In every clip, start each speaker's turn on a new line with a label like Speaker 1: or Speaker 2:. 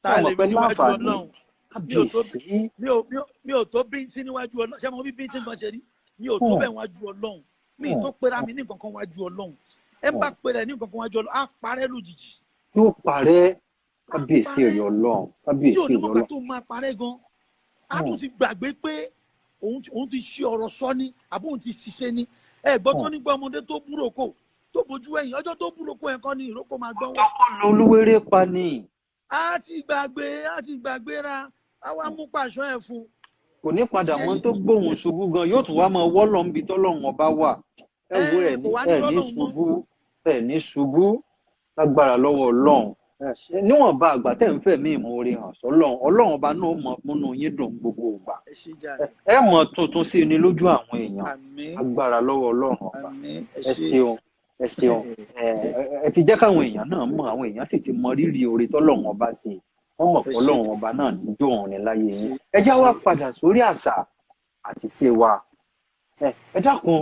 Speaker 1: tá lè
Speaker 2: pẹ̀lú
Speaker 1: níwájú
Speaker 2: àǹfààní
Speaker 1: Ọlọ́run
Speaker 2: kábíyèsí.
Speaker 1: mi ò tó bíntín níwájú Ọlọ́run ṣé mo bí bíntín kan ṣe rí mi ò tó bẹ̀ wájú Ọlọ́run mi tó pera mi ní nǹkan kan wájú Ọlọ́run ẹ bá pera ní nǹkan kan wájú Ọlọ́run á parẹ́ lójijì.
Speaker 2: yóò parẹ́ kábíyèsí rẹ̀ Ọlọ́run kábíyèsí rẹ̀ Ọlọ́run.
Speaker 1: tí onímọ̀pá tó máa parẹ́ gan á tún ti gbàgbé pé òun ti ṣe ọ̀rọ̀ sọ ni àbí òun ti ṣiṣẹ́ ni ẹ̀gbọ́n tó nígbà ọmọdé tó búròkó tó bójú ẹ̀yìn ọjọ́ tó búròkó ẹ̀ kọ́ ni ìrókò máa gbọ́ wọ́n.
Speaker 2: ọkọ lọ olúwerè pa ni.
Speaker 1: a ti gbàgbéra àwa mú pàṣọ ẹ̀ fún.
Speaker 2: kò ní padà mọ́ tó gbóhùn ṣubú gan yóò tún wá máa wọ́lọ́ níbi tọ́lọ́run ọba wà. ẹ wo ẹ̀ ní ṣubú lágbára lọ́wọ́ Ọlọ́run. níwọ̀nba àgbà tẹ̀ ń fẹ́ mí ìmoore hàn sọ́lọ́run Ọlọ́run ọba náà mọ̀ múnú yín dùn gbogbo ìgbà. ẹ mọ̀ tuntun sí ni lójú àwọn èèyàn agbára lọ́wọ́ Ọlọ́run ọba. ẹ ṣeun ẹ ti jẹ́ káwọn èèyàn náà mọ̀ àwọn èèyàn sì ti mọ rírì oore tọ́lọ́run ọba sí wọ́n mọ̀ pé Ọlọ́run ọba náà níjó òun ní láyé yín. ẹ já wá padà sórí àṣà àti ṣe wa. ẹ dákun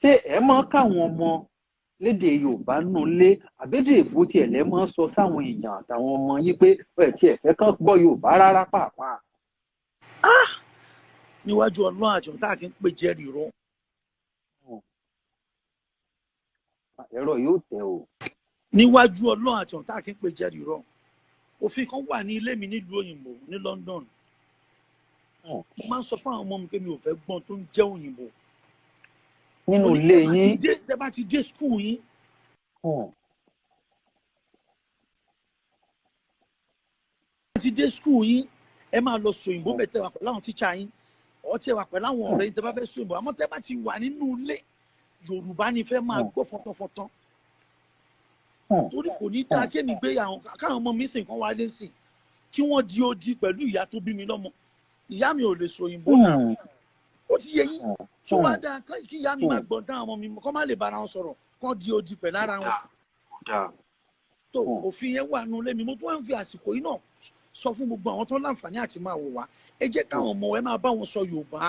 Speaker 2: ṣé ẹ mọ̀ káwọn ọmọ lédè Yorùbá nù lé àbédè èbó tiẹ̀ lẹ́ mọ́ sọ sáwọn èèyàn àtàwọn ọmọ yín pé ẹ tiẹ̀ fẹ́ kán gbọ́ Yorùbá rárá pàápàá.
Speaker 1: níwájú Ọlọ́run àjọ tá a kì í pè jẹ́rìí rọ.
Speaker 2: ẹ̀rọ yóò tẹ̀ o.
Speaker 1: níwájú Ọlọ́run àjọ tá a kì í pè jẹ́rìí rọ. òfin kan wà ní ilé mi nílùú òyìnbó ní London. mo máa ń sọ fún àwọn ọmọ mi pé mi ò fẹ́ gbọ́n tó ń jẹ́ òyìnbó.
Speaker 2: nínú ilé yín.
Speaker 1: tẹ́ bá ti dé skul yín. ti dé skul yín ẹ máa lọ sọ òyìnbó bẹ́ẹ̀ tẹ́ wà pẹ̀lú àwọn tíṣà yín ọtí ẹ wà pẹ̀lú àwọn ọ̀rẹ́ yín tẹ́ bá fẹ́ sọ òyìnbó àmọ́ tẹ́ bá ti wà nínú ilé Yorùbá ni fẹ́ máa gbọ́ fọ́tọ́fọ́tọ́ torí kò ní dáa kéèmí gbé káwọn ọmọ mi sìn kan wá lé sìn kí wọ́n di odi pẹ̀lú ìyá tó bí mi lọ́mọ ìyá mi ò lè sọ òyìnbó náà ó ti yẹ yín tó wá dáa kí ìyá mi máa gbọ́n táwọn ọmọ mi kọ́ má lè bára wọn sọ̀rọ̀ kọ́ di odi pẹ̀lú ara wọn tó òfin yẹn wà nù lẹ́mi mo tún wá ń fi àsìkò yìí náà sọ fún gbogbo àwọn tó láǹfààní àti máa wò wá ẹ jẹ́ káwọn ọmọ ẹ máa bá wọn sọ Yorùbá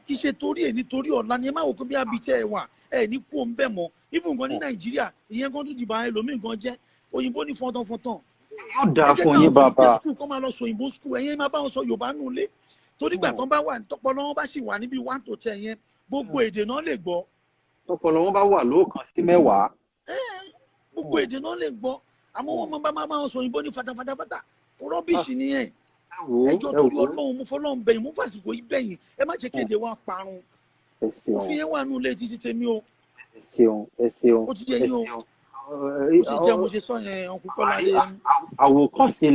Speaker 1: kì í ṣe torí èní torí ọ̀la ni ẹ má wò pé bí abitẹ́ ẹ wà ẹ ní kú òun bẹ̀ mọ́ even gan ní Nàìjíríà ìyẹn gan tó dìbò ẹlòmíì gan jẹ́ òyìnbó ní fọ́ntọ́fọ́ntọ́
Speaker 2: yóò dáa fún yín bàbá
Speaker 1: kọ́ máa lọ sọ òyìnbó skul ẹ̀yẹn máa bá wọn sọ Yorùbá nù lé torí gbà tán bá wà tọpọlọ wọn bá sì wà níbi 1 to 10 yẹn gbogbo èdè náà lè gbọ́.
Speaker 2: tọpọlọ wọn bá wà lóòkan sí 10.
Speaker 1: gbogbo èdè náà lè gbọ́ àmọ́ wọn bá wọn sọ òyìnbó ní fatafata rọ́bìṣì nìyẹn ẹjọ́ torí Ọlọ́run mú fọlọ́run bẹ̀yìn mú fàsìkò yìí bẹ̀yìn ẹ má jẹ́ kéde wa parun òfin yẹn wà nù lé títí tèmi o
Speaker 2: ẹ ṣeun
Speaker 1: ó ti yẹ yín o ó ti jẹ́ mo ṣe sọ yẹn ọkùnkọ́ lálẹ́ yẹn.
Speaker 2: àwòkọ́ṣe